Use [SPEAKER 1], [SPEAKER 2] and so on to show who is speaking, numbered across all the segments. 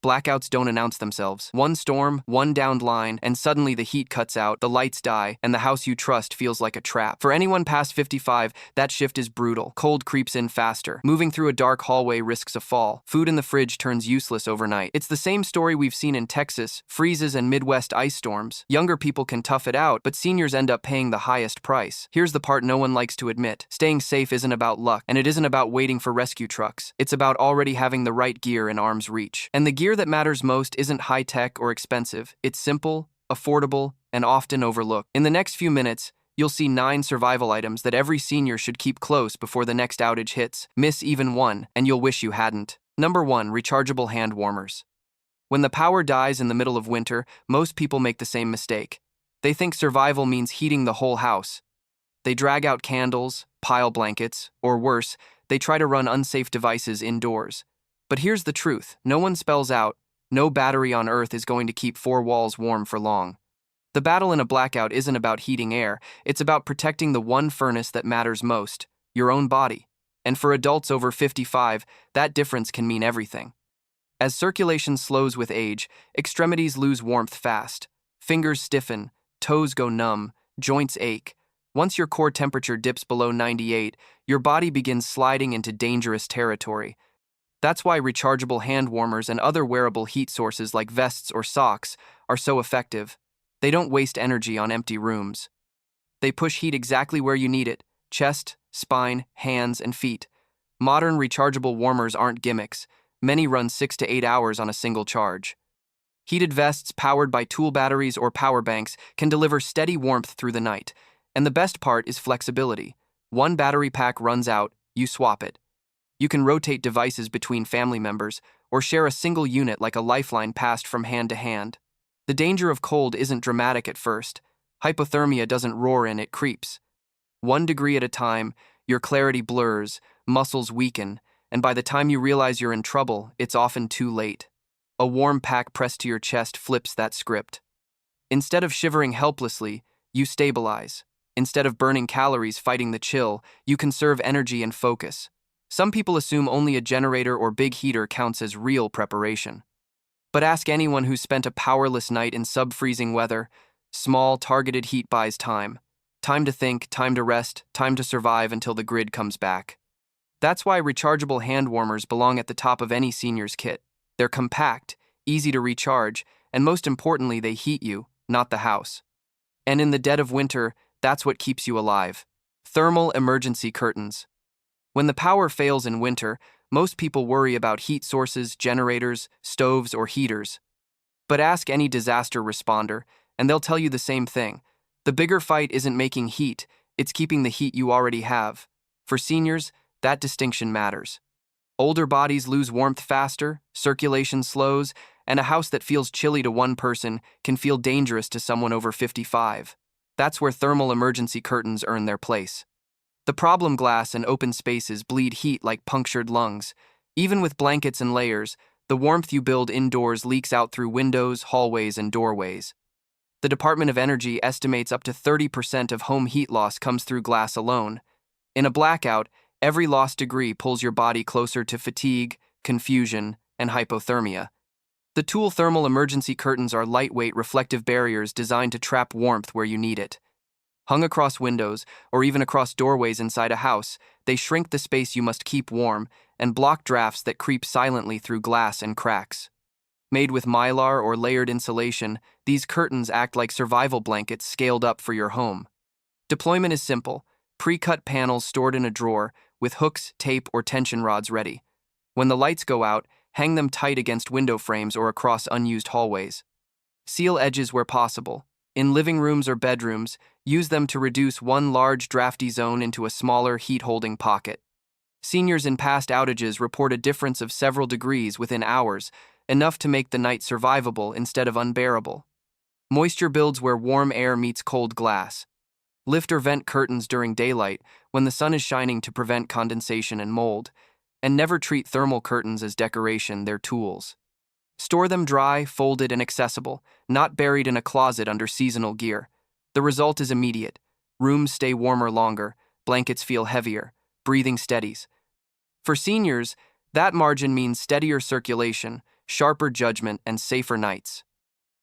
[SPEAKER 1] Blackouts don't announce themselves. One storm, one downed line, and suddenly the heat cuts out, the lights die, and the house you trust feels like a trap. For anyone past 55, that shift is brutal. Cold creeps in faster. Moving through a dark hallway risks a fall. Food in the fridge turns useless overnight. It's the same story we've seen in Texas, freezes, and Midwest ice storms. Younger people can tough it out, but seniors end up paying the highest price. Here's the part no one likes to admit. Staying safe isn't about luck, and it isn't about waiting for rescue trucks. It's about already having the right gear in arm's reach. And the gear that matters most isn't high-tech or expensive. It's simple, affordable, and often overlooked. In the next few minutes, you'll see 9 survival items that every senior should keep close before the next outage hits. Miss even one, and you'll wish you hadn't. Number 1. Rechargeable hand warmers. When the power dies in the middle of winter, most people make the same mistake. They think survival means heating the whole house. They drag out candles, pile blankets, or worse, they try to run unsafe devices indoors. But here's the truth. No one spells out, no battery on Earth is going to keep 4 walls warm for long. The battle in a blackout isn't about heating air, it's about protecting the one furnace that matters most, your own body. And for adults over 55, that difference can mean everything. As circulation slows with age, extremities lose warmth fast. Fingers stiffen, toes go numb, joints ache. Once your core temperature dips below 98, your body begins sliding into dangerous territory. That's why rechargeable hand warmers and other wearable heat sources like vests or socks are so effective. They don't waste energy on empty rooms. They push heat exactly where you need it: chest, spine, hands, and feet. Modern rechargeable warmers aren't gimmicks. Many run 6 to 8 hours on a single charge. Heated vests powered by tool batteries or power banks can deliver steady warmth through the night. And the best part is flexibility. One battery pack runs out, you swap it. You can rotate devices between family members or share a single unit like a lifeline passed from hand to hand. The danger of cold isn't dramatic at first. Hypothermia doesn't roar in, it creeps. 1 degree at a time, your clarity blurs, muscles weaken, and by the time you realize you're in trouble, it's often too late. A warm pack pressed to your chest flips that script. Instead of shivering helplessly, you stabilize. Instead of burning calories fighting the chill, you conserve energy and focus. Some people assume only a generator or big heater counts as real preparation. But ask anyone who's spent a powerless night in sub-freezing weather. Small, targeted heat buys time. Time to think, time to rest, time to survive until the grid comes back. That's why rechargeable hand warmers belong at the top of any senior's kit. They're compact, easy to recharge, and most importantly, they heat you, not the house. And in the dead of winter, that's what keeps you alive. Thermal emergency curtains. When the power fails in winter, most people worry about heat sources, generators, stoves, or heaters. But ask any disaster responder, and they'll tell you the same thing. The bigger fight isn't making heat, it's keeping the heat you already have. For seniors, that distinction matters. Older bodies lose warmth faster, circulation slows, and a house that feels chilly to one person can feel dangerous to someone over 55. That's where thermal emergency curtains earn their place. The problem glass and open spaces bleed heat like punctured lungs. Even with blankets and layers, the warmth you build indoors leaks out through windows, hallways, and doorways. The Department of Energy estimates up to 30% of home heat loss comes through glass alone. In a blackout, every lost degree pulls your body closer to fatigue, confusion, and hypothermia. The Tool thermal emergency curtains are lightweight reflective barriers designed to trap warmth where you need it. Hung across windows, or even across doorways inside a house, they shrink the space you must keep warm and block drafts that creep silently through glass and cracks. Made with mylar or layered insulation, these curtains act like survival blankets scaled up for your home. Deployment is simple: pre-cut panels stored in a drawer with hooks, tape, or tension rods ready. When the lights go out, hang them tight against window frames or across unused hallways. Seal edges where possible. In living rooms or bedrooms, use them to reduce one large drafty zone into a smaller heat-holding pocket. Seniors in past outages report a difference of several degrees within hours, enough to make the night survivable instead of unbearable. Moisture builds where warm air meets cold glass. Lift or vent curtains during daylight when the sun is shining to prevent condensation and mold. And never treat thermal curtains as decoration, they're tools. Store them dry, folded, and accessible, not buried in a closet under seasonal gear. The result is immediate. Rooms stay warmer longer, blankets feel heavier, breathing steadies. For seniors, that margin means steadier circulation, sharper judgment, and safer nights.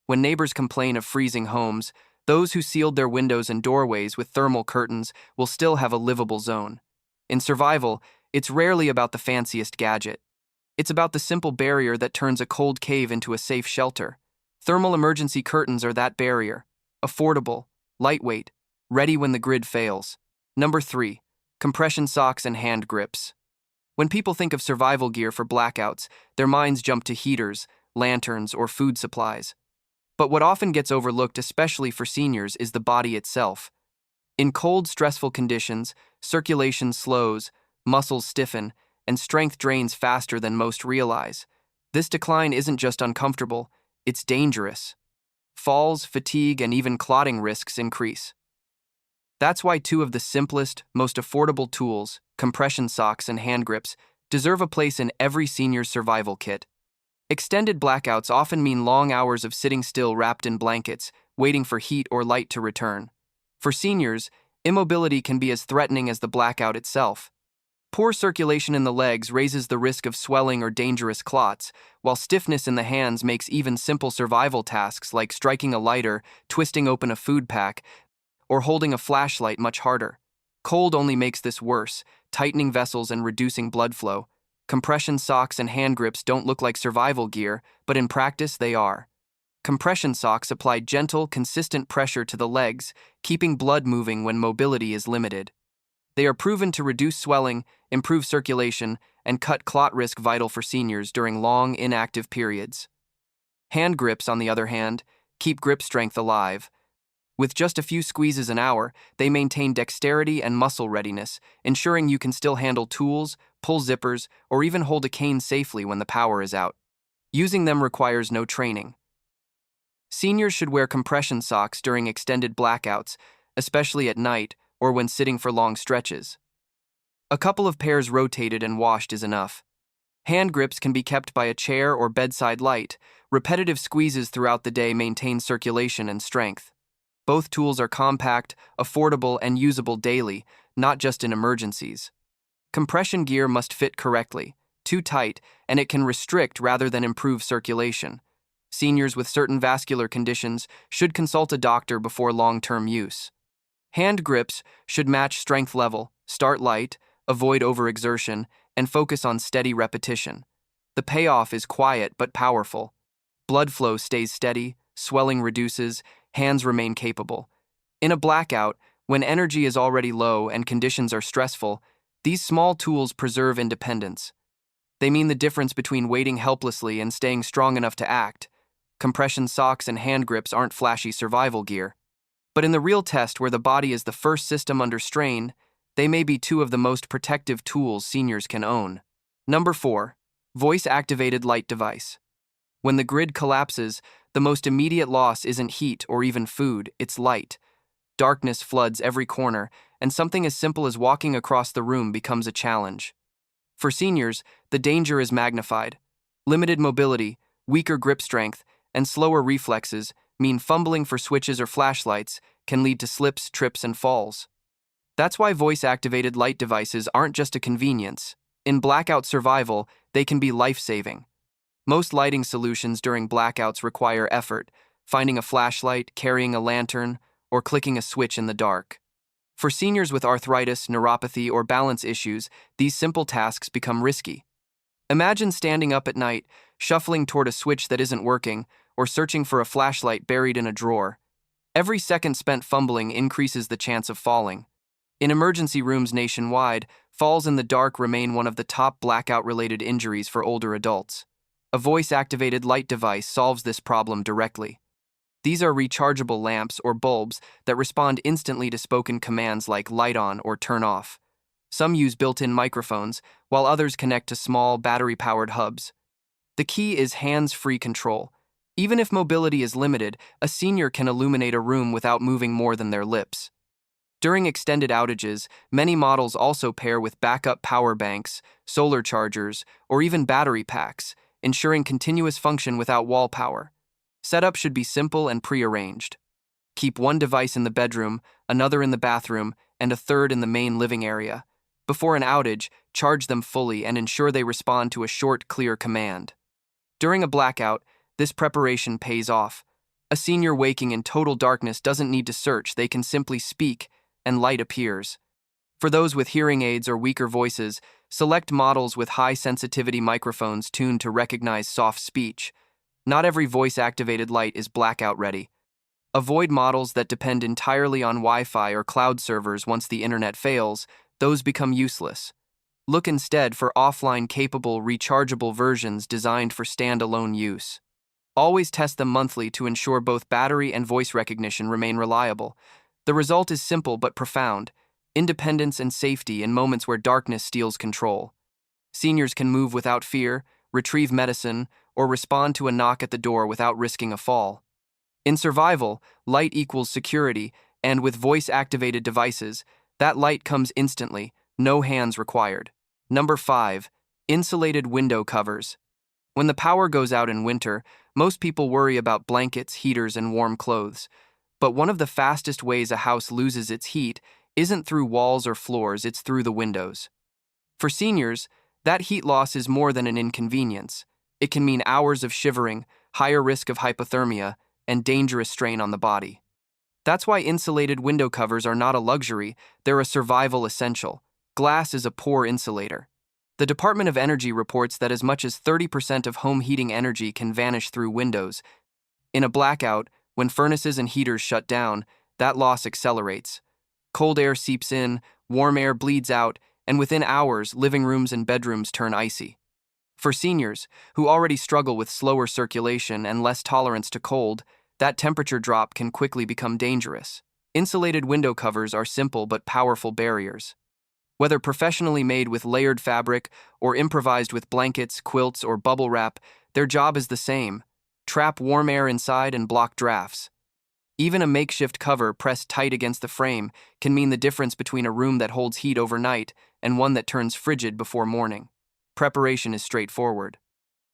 [SPEAKER 1] When neighbors complain of freezing homes, those who sealed their windows and doorways with thermal curtains will still have a livable zone. In survival, it's rarely about the fanciest gadget. It's about the simple barrier that turns a cold cave into a safe shelter. Thermal emergency curtains are that barrier. Affordable, lightweight, ready when the grid fails. Number 3. Compression socks and hand grips. When people think of survival gear for blackouts, their minds jump to heaters, lanterns, or food supplies. But what often gets overlooked, especially for seniors, is the body itself. In cold, stressful conditions, circulation slows, muscles stiffen, and strength drains faster than most realize. This decline isn't just uncomfortable, it's dangerous. Falls, fatigue, and even clotting risks increase. That's why two of the simplest, most affordable tools, compression socks and hand grips, deserve a place in every senior's survival kit. Extended blackouts often mean long hours of sitting still wrapped in blankets, waiting for heat or light to return. For seniors, immobility can be as threatening as the blackout itself. Poor circulation in the legs raises the risk of swelling or dangerous clots, while stiffness in the hands makes even simple survival tasks like striking a lighter, twisting open a food pack, or holding a flashlight much harder. Cold only makes this worse, tightening vessels and reducing blood flow. Compression socks and hand grips don't look like survival gear, but in practice they are. Compression socks apply gentle, consistent pressure to the legs, keeping blood moving when mobility is limited. They are proven to reduce swelling, improve circulation, and cut clot risk, vital for seniors during long, inactive periods. Hand grips, on the other hand, keep grip strength alive. With just a few squeezes an hour, they maintain dexterity and muscle readiness, ensuring you can still handle tools, pull zippers, or even hold a cane safely when the power is out. Using them requires no training. Seniors should wear compression socks during extended blackouts, especially at night or when sitting for long stretches. A couple of pairs rotated and washed is enough. Hand grips can be kept by a chair or bedside light. Repetitive squeezes throughout the day maintain circulation and strength. Both tools are compact, affordable, and usable daily, not just in emergencies. Compression gear must fit correctly. Too tight, and it can restrict rather than improve circulation. Seniors with certain vascular conditions should consult a doctor before long-term use. Hand grips should match strength level, start light, avoid overexertion, and focus on steady repetition. The payoff is quiet but powerful. Blood flow stays steady, swelling reduces, hands remain capable. In a blackout, when energy is already low and conditions are stressful, these small tools preserve independence. They mean the difference between waiting helplessly and staying strong enough to act. Compression socks and hand grips aren't flashy survival gear. But in the real test, where the body is the first system under strain, they may be two of the most protective tools seniors can own. Number 4. Voice-activated light device. When the grid collapses, the most immediate loss isn't heat or even food, it's light. Darkness floods every corner, and something as simple as walking across the room becomes a challenge. For seniors, the danger is magnified. Limited mobility, weaker grip strength, and slower reflexes mean fumbling for switches or flashlights can lead to slips, trips, and falls. That's why voice-activated light devices aren't just a convenience. In blackout survival, they can be life-saving. Most lighting solutions during blackouts require effort, finding a flashlight, carrying a lantern, or clicking a switch in the dark. For seniors with arthritis, neuropathy, or balance issues, these simple tasks become risky. Imagine standing up at night, shuffling toward a switch that isn't working, or searching for a flashlight buried in a drawer. Every second spent fumbling increases the chance of falling. In emergency rooms nationwide, falls in the dark remain one of the top blackout-related injuries for older adults. A voice-activated light device solves this problem directly. These are rechargeable lamps or bulbs that respond instantly to spoken commands like light on or turn off. Some use built-in microphones, while others connect to small, battery-powered hubs. The key is hands-free control. Even if mobility is limited, a senior can illuminate a room without moving more than their lips. During extended outages, many models also pair with backup power banks, solar chargers, or even battery packs, ensuring continuous function without wall power. Setup should be simple and pre-arranged. Keep one device in the bedroom, another in the bathroom, and a third in the main living area. Before an outage, charge them fully and ensure they respond to a short, clear command. During a blackout, this preparation pays off. A senior waking in total darkness doesn't need to search, they can simply speak, and light appears. For those with hearing aids or weaker voices, select models with high-sensitivity microphones tuned to recognize soft speech. Not every voice-activated light is blackout-ready. Avoid models that depend entirely on Wi-Fi or cloud servers. Once the internet fails, those become useless. Look instead for offline-capable, rechargeable versions designed for standalone use. Always test them monthly to ensure both battery and voice recognition remain reliable. The result is simple but profound: independence and safety in moments where darkness steals control. Seniors can move without fear, retrieve medicine, or respond to a knock at the door without risking a fall. In survival, light equals security, and with voice-activated devices, that light comes instantly, no hands required. Number 5. Insulated window covers. When the power goes out in winter, most people worry about blankets, heaters, and warm clothes. But one of the fastest ways a house loses its heat isn't through walls or floors, it's through the windows. For seniors, that heat loss is more than an inconvenience. It can mean hours of shivering, higher risk of hypothermia, and dangerous strain on the body. That's why insulated window covers are not a luxury, they're a survival essential. Glass is a poor insulator. The Department of Energy reports that as much as 30% of home heating energy can vanish through windows. In a blackout, when furnaces and heaters shut down, that loss accelerates. Cold air seeps in, warm air bleeds out, and within hours, living rooms and bedrooms turn icy. For seniors, who already struggle with slower circulation and less tolerance to cold, that temperature drop can quickly become dangerous. Insulated window covers are simple but powerful barriers. Whether professionally made with layered fabric or improvised with blankets, quilts, or bubble wrap, their job is the same: trap warm air inside and block drafts. Even a makeshift cover pressed tight against the frame can mean the difference between a room that holds heat overnight and one that turns frigid before morning. Preparation is straightforward.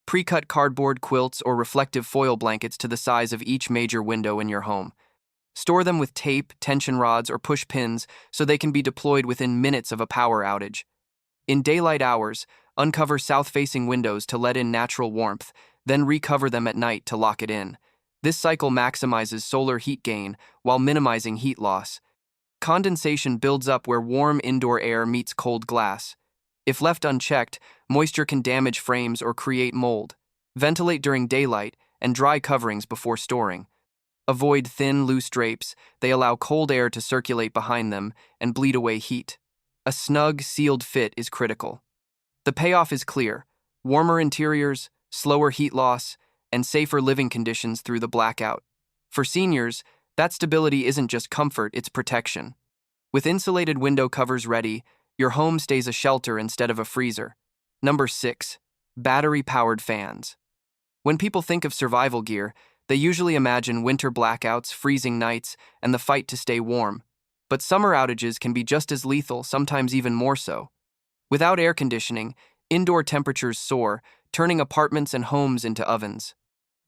[SPEAKER 1] Pre-cut cardboard, quilts, or reflective foil blankets to the size of each major window in your home. Store them with tape, tension rods, or push pins so they can be deployed within minutes of a power outage. In daylight hours, uncover south-facing windows to let in natural warmth, then recover them at night to lock it in. This cycle maximizes solar heat gain while minimizing heat loss. Condensation builds up where warm indoor air meets cold glass. If left unchecked, moisture can damage frames or create mold. Ventilate during daylight and dry coverings before storing. Avoid thin, loose drapes. They allow cold air to circulate behind them and bleed away heat. A snug, sealed fit is critical. The payoff is clear: warmer interiors, slower heat loss, and safer living conditions through the blackout. For seniors, that stability isn't just comfort, it's protection. With insulated window covers ready, your home stays a shelter instead of a freezer. Number 6. Battery-powered fans. When people think of survival gear, they usually imagine winter blackouts, freezing nights, and the fight to stay warm. But summer outages can be just as lethal, sometimes even more so. Without air conditioning, indoor temperatures soar, turning apartments and homes into ovens.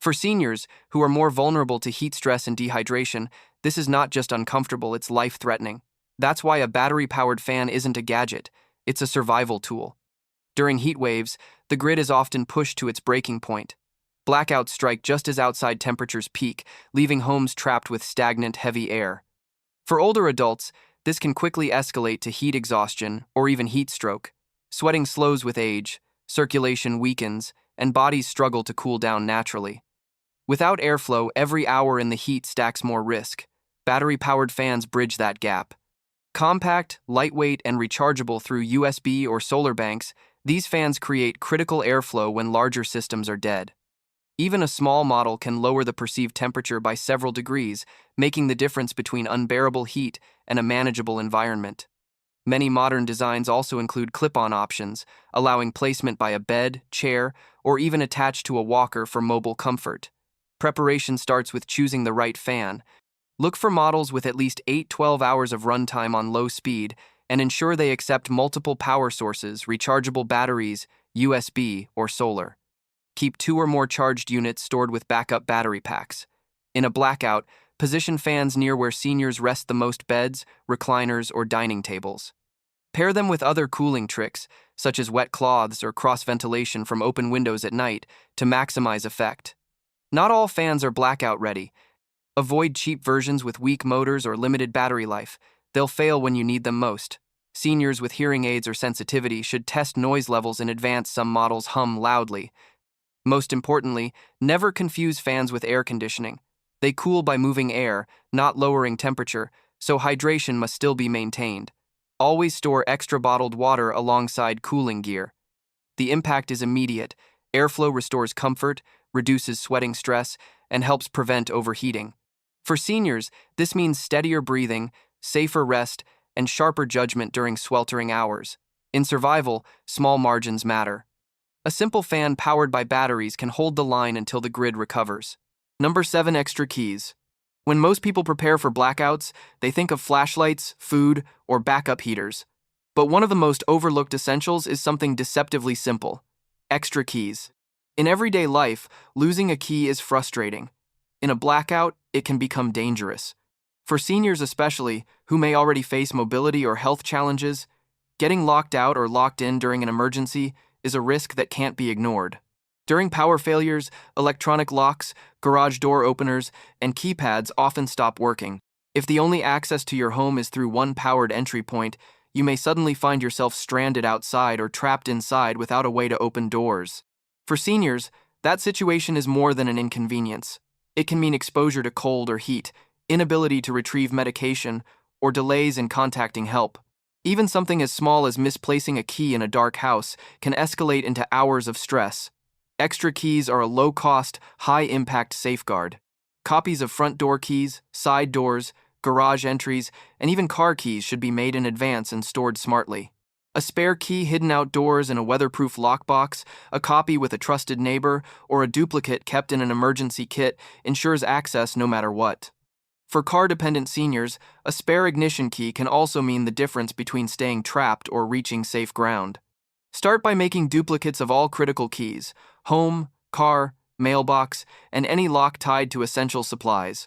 [SPEAKER 1] For seniors, who are more vulnerable to heat stress and dehydration, this is not just uncomfortable, it's life-threatening. That's why a battery-powered fan isn't a gadget, it's a survival tool. During heat waves, the grid is often pushed to its breaking point. Blackouts strike just as outside temperatures peak, leaving homes trapped with stagnant, heavy air. For older adults, this can quickly escalate to heat exhaustion or even heat stroke. Sweating slows with age, circulation weakens, and bodies struggle to cool down naturally. Without airflow, every hour in the heat stacks more risk. Battery-powered fans bridge that gap. Compact, lightweight, and rechargeable through USB or solar banks, these fans create critical airflow when larger systems are dead. Even a small model can lower the perceived temperature by several degrees, making the difference between unbearable heat and a manageable environment. Many modern designs also include clip-on options, allowing placement by a bed, chair, or even attached to a walker for mobile comfort. Preparation starts with choosing the right fan. Look for models with at least 8-12 hours of runtime on low speed, and ensure they accept multiple power sources, rechargeable batteries, USB, or solar. Keep 2 or more charged units stored with backup battery packs. In a blackout, position fans near where seniors rest the most: beds, recliners, or dining tables. Pair them with other cooling tricks, such as wet cloths or cross-ventilation from open windows at night, to maximize effect. Not all fans are blackout ready. Avoid cheap versions with weak motors or limited battery life. They'll fail when you need them most. Seniors with hearing aids or sensitivity should test noise levels in advance. Some models hum loudly. Most importantly, never confuse fans with air conditioning. They cool by moving air, not lowering temperature, so hydration must still be maintained. Always store extra bottled water alongside cooling gear. The impact is immediate. Airflow restores comfort, reduces sweating stress, and helps prevent overheating. For seniors, this means steadier breathing, safer rest, and sharper judgment during sweltering hours. In survival, small margins matter. A simple fan powered by batteries can hold the line until the grid recovers. Number 7. Extra keys. When most people prepare for blackouts, they think of flashlights, food, or backup heaters. But one of the most overlooked essentials is something deceptively simple: extra keys. In everyday life, losing a key is frustrating. In a blackout, it can become dangerous. For seniors especially, who may already face mobility or health challenges, getting locked out or locked in during an emergency is a risk that can't be ignored. During power failures, electronic locks, garage door openers, and keypads often stop working. If the only access to your home is through one powered entry point, you may suddenly find yourself stranded outside or trapped inside without a way to open doors. For seniors, that situation is more than an inconvenience. It can mean exposure to cold or heat, inability to retrieve medication, or delays in contacting help. Even something as small as misplacing a key in a dark house can escalate into hours of stress. Extra keys are a low-cost, high-impact safeguard. Copies of front door keys, side doors, garage entries, and even car keys should be made in advance and stored smartly. A spare key hidden outdoors in a weatherproof lockbox, a copy with a trusted neighbor, or a duplicate kept in an emergency kit ensures access no matter what. For car-dependent seniors, a spare ignition key can also mean the difference between staying trapped or reaching safe ground. Start by making duplicates of all critical keys: home, car, mailbox, and any lock tied to essential supplies.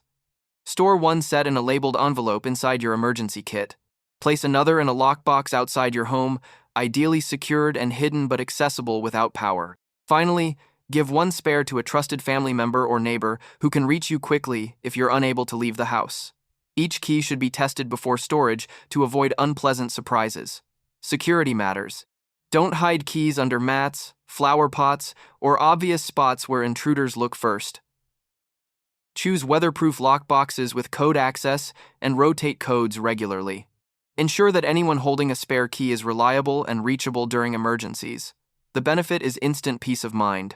[SPEAKER 1] Store one set in a labeled envelope inside your emergency kit. Place another in a lockbox outside your home, ideally secured and hidden but accessible without power. Finally, give one spare to a trusted family member or neighbor who can reach you quickly if you're unable to leave the house. Each key should be tested before storage to avoid unpleasant surprises. Security matters. Don't hide keys under mats, flower pots, or obvious spots where intruders look first. Choose weatherproof lockboxes with code access and rotate codes regularly. Ensure that anyone holding a spare key is reliable and reachable during emergencies. The benefit is instant peace of mind.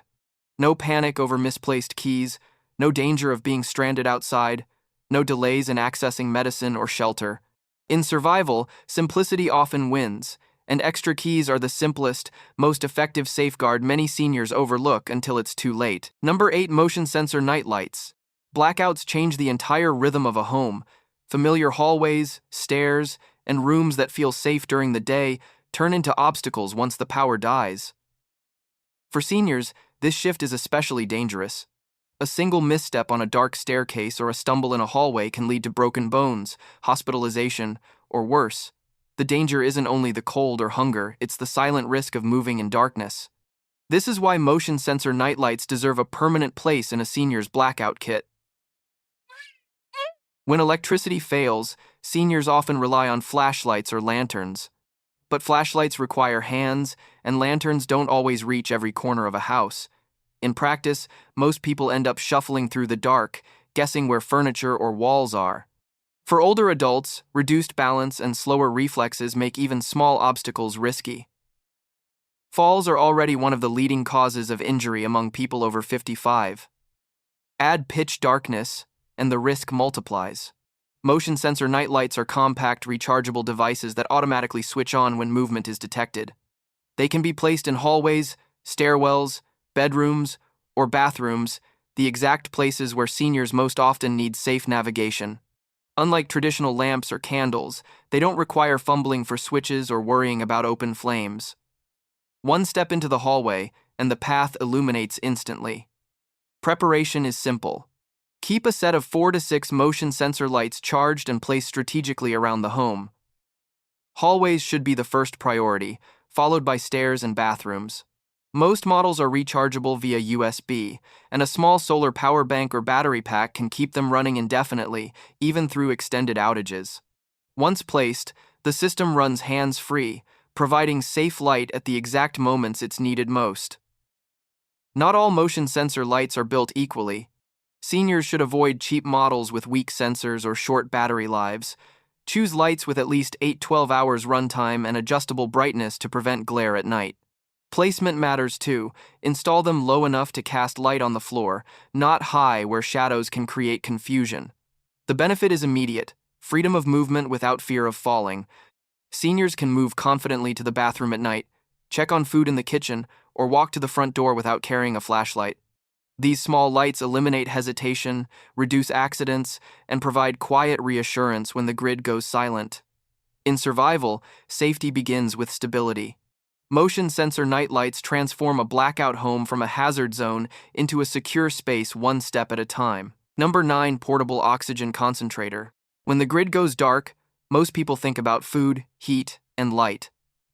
[SPEAKER 1] No panic over misplaced keys, no danger of being stranded outside, no delays in accessing medicine or shelter. In survival, simplicity often wins, and extra keys are the simplest, most effective safeguard many seniors overlook until it's too late. Number 8. Motion sensor nightlights. Blackouts change the entire rhythm of a home. Familiar hallways, stairs, and rooms that feel safe during the day turn into obstacles once the power dies. For seniors, this shift is especially dangerous. A single misstep on a dark staircase or a stumble in a hallway can lead to broken bones, hospitalization, or worse. The danger isn't only the cold or hunger, it's the silent risk of moving in darkness. This is why motion sensor nightlights deserve a permanent place in a senior's blackout kit. When electricity fails, seniors often rely on flashlights or lanterns. But flashlights require hands, and lanterns don't always reach every corner of a house. In practice, most people end up shuffling through the dark, guessing where furniture or walls are. For older adults, reduced balance and slower reflexes make even small obstacles risky. Falls are already one of the leading causes of injury among people over 55. Add pitch darkness, and the risk multiplies. Motion sensor nightlights are compact, rechargeable devices that automatically switch on when movement is detected. They can be placed in hallways, stairwells, bedrooms, or bathrooms, the exact places where seniors most often need safe navigation. Unlike traditional lamps or candles, they don't require fumbling for switches or worrying about open flames. One step into the hallway, and the path illuminates instantly. Preparation is simple. Keep a set of 4 to 6 motion sensor lights charged and placed strategically around the home. Hallways should be the first priority, followed by stairs and bathrooms. Most models are rechargeable via USB, and a small solar power bank or battery pack can keep them running indefinitely, even through extended outages. Once placed, the system runs hands-free, providing safe light at the exact moments it's needed most. Not all motion sensor lights are built equally. Seniors should avoid cheap models with weak sensors or short battery lives. Choose lights with at least 8-12 hours runtime and adjustable brightness to prevent glare at night. Placement matters too. Install them low enough to cast light on the floor, not high where shadows can create confusion. The benefit is immediate: freedom of movement without fear of falling. Seniors can move confidently to the bathroom at night, check on food in the kitchen, or walk to the front door without carrying a flashlight. These small lights eliminate hesitation, reduce accidents, and provide quiet reassurance when the grid goes silent. In survival, safety begins with stability. Motion sensor nightlights transform a blackout home from a hazard zone into a secure space one step at a time. Number 9. Portable oxygen concentrator. When the grid goes dark, most people think about food, heat, and light.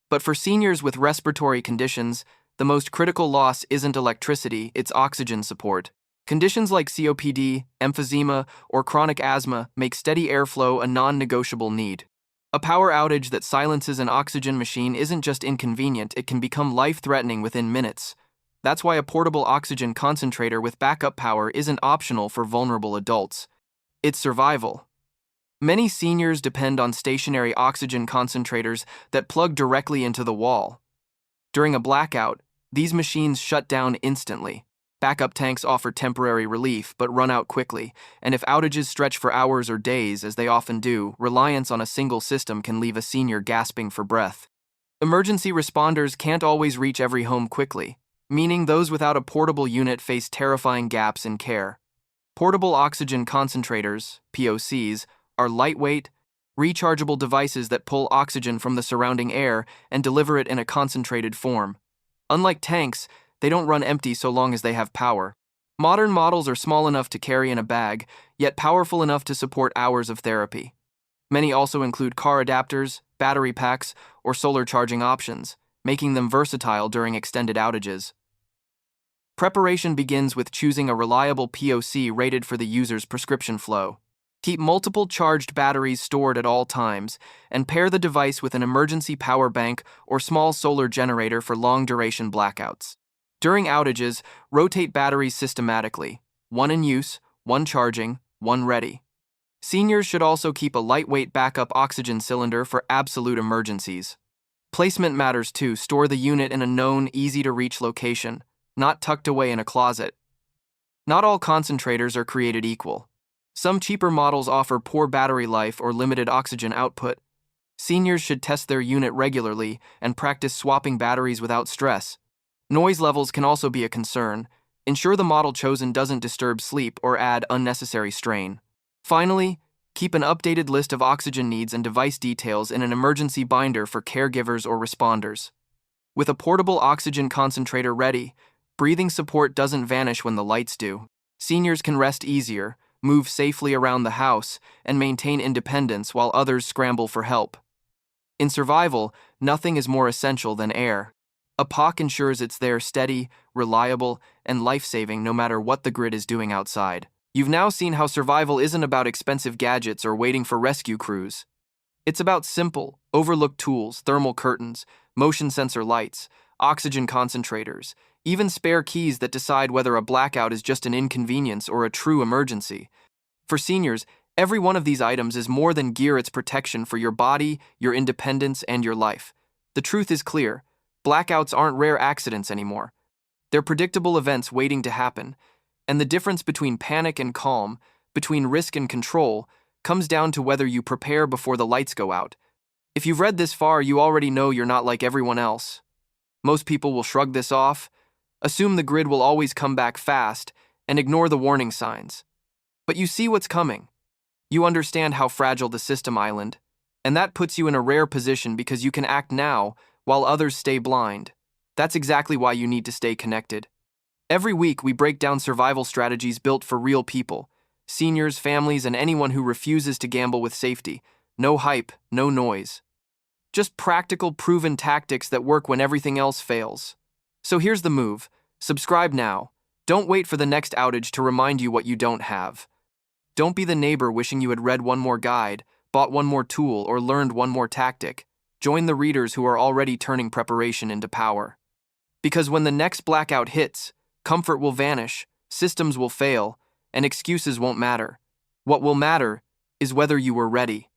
[SPEAKER 1] But for seniors with respiratory conditions, the most critical loss isn't electricity, it's oxygen support. Conditions like COPD, emphysema, or chronic asthma make steady airflow a non-negotiable need. A power outage that silences an oxygen machine isn't just inconvenient, it can become life-threatening within minutes. That's why a portable oxygen concentrator with backup power isn't optional for vulnerable adults. It's survival. Many seniors depend on stationary oxygen concentrators that plug directly into the wall. During a blackout, these machines shut down instantly. Backup tanks offer temporary relief but run out quickly, and if outages stretch for hours or days, as they often do, reliance on a single system can leave a senior gasping for breath. Emergency responders can't always reach every home quickly, meaning those without a portable unit face terrifying gaps in care. Portable oxygen concentrators, POCs, are lightweight, rechargeable devices that pull oxygen from the surrounding air and deliver it in a concentrated form. Unlike tanks, they don't run empty so long as they have power. Modern models are small enough to carry in a bag, yet powerful enough to support hours of therapy. Many also include car adapters, battery packs, or solar charging options, making them versatile during extended outages. Preparation begins with choosing a reliable POC rated for the user's prescription flow. Keep multiple charged batteries stored at all times, and pair the device with an emergency power bank or small solar generator for long-duration blackouts. During outages, rotate batteries systematically: one in use, one charging, one ready. Seniors should also keep a lightweight backup oxygen cylinder for absolute emergencies. Placement matters too. Store the unit in a known, easy-to-reach location, not tucked away in a closet. Not all concentrators are created equal. Some cheaper models offer poor battery life or limited oxygen output. Seniors should test their unit regularly and practice swapping batteries without stress. Noise levels can also be a concern. Ensure the model chosen doesn't disturb sleep or add unnecessary strain. Finally, keep an updated list of oxygen needs and device details in an emergency binder for caregivers or responders. With a portable oxygen concentrator ready, breathing support doesn't vanish when the lights do. Seniors can rest easier, move safely around the house, and maintain independence while others scramble for help. In survival, nothing is more essential than air. A POC ensures it's there steady, reliable, and life-saving no matter what the grid is doing outside. You've now seen how survival isn't about expensive gadgets or waiting for rescue crews. It's about simple, overlooked tools: thermal curtains, motion sensor lights, oxygen concentrators, even spare keys that decide whether a blackout is just an inconvenience or a true emergency. For seniors, every one of these items is more than gear, it's protection for your body, your independence, and your life. The truth is clear: blackouts aren't rare accidents anymore. They're predictable events waiting to happen, and the difference between panic and calm, between risk and control, comes down to whether you prepare before the lights go out. If you've read this far, you already know you're not like everyone else. Most people will shrug this off, assume the grid will always come back fast, and ignore the warning signs. But you see what's coming. You understand how fragile the system island, and that puts you in a rare position because you can act now while others stay blind. That's exactly why you need to stay connected. Every week, we break down survival strategies built for real people: seniors, families, and anyone who refuses to gamble with safety. No hype, no noise. Just practical, proven tactics that work when everything else fails. So here's the move. Subscribe now. Don't wait for the next outage to remind you what you don't have. Don't be the neighbor wishing you had read one more guide, bought one more tool, or learned one more tactic. Join the readers who are already turning preparation into power. Because when the next blackout hits, comfort will vanish, systems will fail, and excuses won't matter. What will matter is whether you were ready.